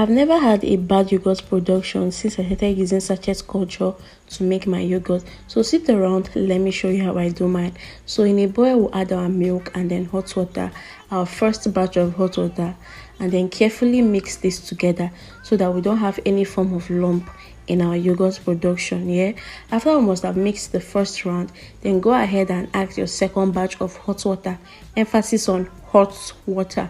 I've never had a bad yogurt production since I started using sachet culture to make my yogurt. So sit around, let me show you how I do mine. So in a bowl, we'll add our milk and then hot water, our first batch of hot water, and then carefully mix this together so that we don't have any form of lump in our yogurt production. Yeah, after we must have mixed the first round, then go ahead and add your second batch of hot water, emphasis on hot water.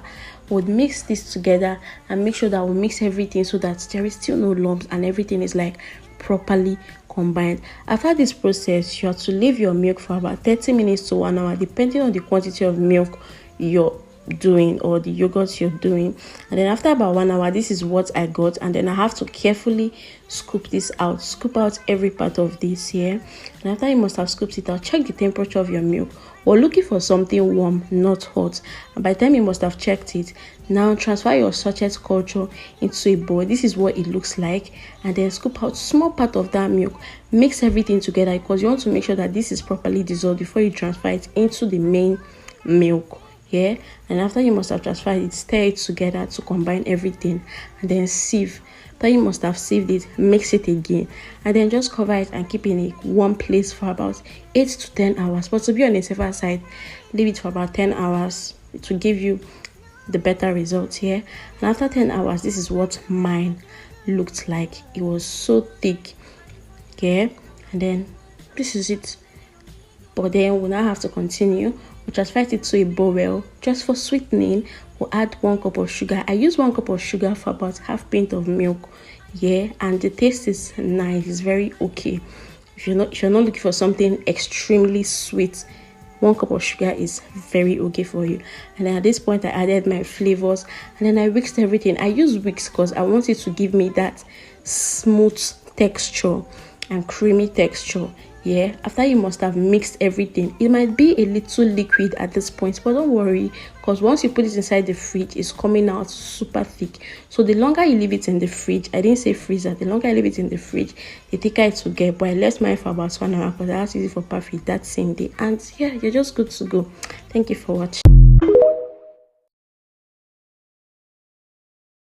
Would mix this together and make sure that we mix everything so that there is still no lumps and everything is like properly combined. After this process, you have to leave your milk for about 30 minutes to 1 hour depending on the quantity of milk you're doing or the yogurt you're doing. And then after about 1 hour, this is what I got, and then I have to carefully scoop this out, scoop out every part of this here. And after you must have scooped it out, check the temperature of your milk. We're looking for something warm, not hot. And by the time you must have checked it, now transfer your sachet culture into a bowl. This is what it looks like, and then scoop out small part of that milk. Mix everything together because you want to make sure that this is properly dissolved before you transfer it into the main milk. Yeah, and after you must have transferred it, stir it together to combine everything, and then sieve. After you must have sieved it, mix it again, and then just cover it and keep it in a warm place for about 8 to 10 hours. But to be on the safer side, leave it for about 10 hours to give you the better results here. And after 10 hours, this is what mine looked like. It was so thick. Okay, and then this is it. But then we'll now have to continue. We'll transfer it to a bowl. Just for sweetening, we'll add 1 cup of sugar. I use 1 cup of sugar for about half pint of milk. Yeah, and the taste is nice. It's very okay. If you're not looking for something extremely sweet, 1 cup of sugar is very okay for you. And then at this point, I added my flavors, and then I whisked everything. I use whisk because I want it to give me that smooth texture and creamy texture. Yeah, after you must have mixed everything, it might be a little liquid at this point, but don't worry, because once you put it inside the fridge, it's coming out super thick. So the longer you leave it in the fridge, I didn't say freezer, the longer I leave it in the fridge, the thicker it will get. But I left mine for about 1 hour because I have to use it for perfect that same day. And yeah, you're just good to go. Thank you for watching.